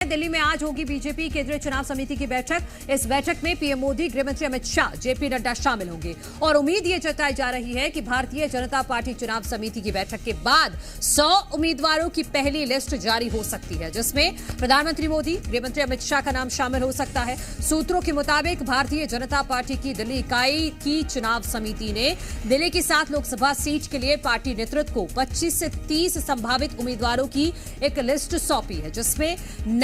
दिल्ली में आज होगी बीजेपी केंद्रीय चुनाव समिति की बैठक। इस बैठक में पीएम मोदी, गृहमंत्री अमित शाह, जेपी नड्डा शामिल होंगे और उम्मीद ये जताई जा रही है कि भारतीय जनता पार्टी चुनाव समिति की बैठक के बाद 100 उम्मीदवारों की पहली लिस्ट जारी हो सकती है, जिसमें प्रधानमंत्री मोदी, गृहमंत्री अमित शाह का नाम शामिल हो सकता है। सूत्रों के मुताबिक भारतीय जनता पार्टी की दिल्ली इकाई की चुनाव समिति ने दिल्ली की 7 लोकसभा सीट के लिए पार्टी नेतृत्व को 25 से 30 संभावित उम्मीदवारों की एक लिस्ट सौंपी है, जिसमें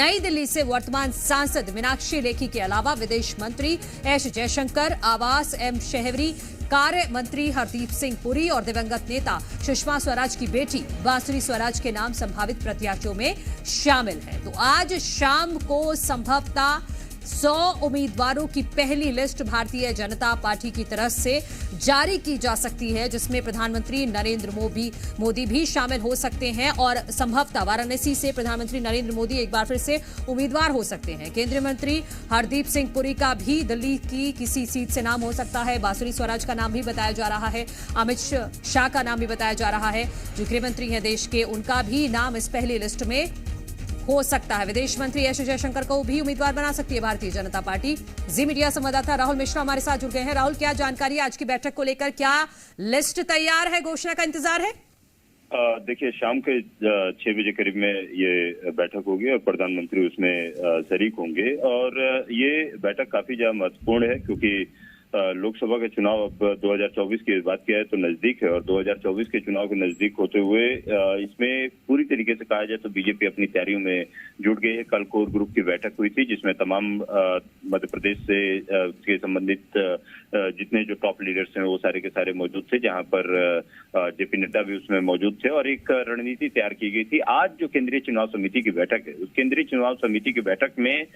नई दिल्ली से वर्तमान सांसद मीनाक्षी लेखी के अलावा विदेश मंत्री एस जयशंकर, आवास एम शहरी, कार्य मंत्री हरदीप सिंह पुरी और दिवंगत नेता सुषमा स्वराज की बेटी बांसुरी स्वराज के नाम संभावित प्रत्याशियों में शामिल है। तो आज शाम को संभवतः 100 उम्मीदवारों की पहली लिस्ट भारतीय जनता पार्टी की तरफ से जारी की जा सकती है, जिसमें प्रधानमंत्री नरेंद्र मोदी भी शामिल हो सकते हैं और संभवतः वाराणसी से प्रधानमंत्री नरेंद्र मोदी एक बार फिर से उम्मीदवार हो सकते हैं। केंद्रीय मंत्री हरदीप सिंह पुरी का भी दिल्ली की किसी सीट से नाम हो सकता है। बांसुरी स्वराज का नाम भी बताया जा रहा है। अमित शाह का नाम भी बताया जा रहा है, जो गृहमंत्री हैं देश के, उनका भी नाम इस पहली लिस्ट में हो सकता है। विदेश मंत्री एस जयशंकर को भी उम्मीदवार बना सकती है भारतीय जनता पार्टी। जी मीडिया संवाददाता राहुल मिश्रा हमारे साथ जुड़ गए हैं। राहुल, क्या जानकारी आज की बैठक को लेकर? क्या लिस्ट तैयार है? घोषणा का इंतजार है? देखिए, शाम के 6 बजे करीब में ये बैठक होगी और प्रधानमंत्री उसमें शरीक होंगे और ये बैठक काफी ज्यादा महत्वपूर्ण है, क्योंकि लोकसभा के चुनाव अब 2024 की बात किया है तो नजदीक है और 2024 के चुनाव के नजदीक होते हुए इसमें पूरी तरीके से कहा जाए तो बीजेपी अपनी तैयारियों में जुट गई है। कल कोर ग्रुप की बैठक हुई थी, जिसमें तमाम मध्य प्रदेश से संबंधित जितने जो टॉप लीडर्स हैं वो सारे के सारे मौजूद थे, जहां पर जेपी नड्डा भी उसमें मौजूद थे और एक रणनीति तैयार की गई थी। आज जो केंद्रीय चुनाव समिति की बैठक है, उस केंद्रीय चुनाव समिति की बैठक में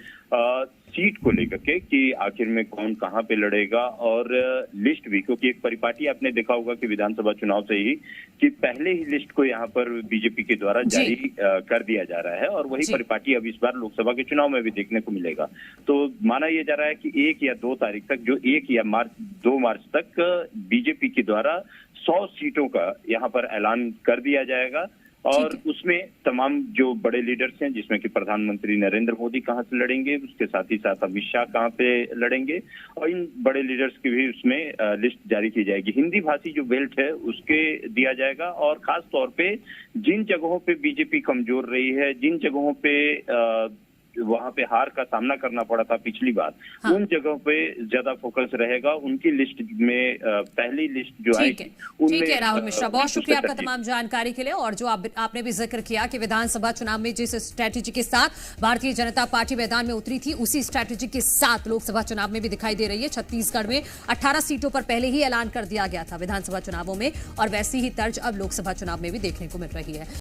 सीट को लेकर के कि आखिर में कौन कहां पे लड़ेगा और लिस्ट भी, क्योंकि एक परिपाटी आपने देखा होगा कि विधानसभा चुनाव से ही कि पहले ही लिस्ट को यहाँ पर बीजेपी के द्वारा जारी कर दिया जा रहा है और वही परिपाटी अब इस बार लोकसभा के चुनाव में भी देखने को मिलेगा। तो माना यह जा रहा है कि 1 या 2 तारीख तक, जो 1 या 2 मार्च तक बीजेपी के द्वारा 100 सीटों का यहाँ पर ऐलान कर दिया जाएगा और उसमें तमाम जो बड़े लीडर्स हैं, जिसमें कि प्रधानमंत्री नरेंद्र मोदी कहां से लड़ेंगे, उसके साथ ही साथ अमित शाह कहां पे लड़ेंगे और इन बड़े लीडर्स की भी उसमें लिस्ट जारी की जाएगी। हिंदी भाषी जो बेल्ट है उसके दिया जाएगा और खास तौर पे जिन जगहों पे बीजेपी कमजोर रही है, जिन जगहों पे वहां पे हार का सामना करना पड़ा था पिछली बार, उन जगहों पे ज्यादा फोकस रहेगा। उनकी लिस्ट में पहली लिस्ट जो आएगी उनमें। ठीक है राहुल मिश्रा, बहुत शुक्रिया आपका तमाम जानकारी के लिए। और जो आपने भी जिक्र किया कि विधानसभा चुनाव में जिस स्ट्रैटेजी के साथ भारतीय जनता पार्टी मैदान में उतरी थी, उसी स्ट्रैटेजी के साथ लोकसभा चुनाव में भी दिखाई दे रही है। छत्तीसगढ़ में 18 सीटों पर पहले ही ऐलान कर दिया गया था विधानसभा चुनावों में और वैसी ही तर्ज अब लोकसभा चुनाव में भी देखने को मिल रही है।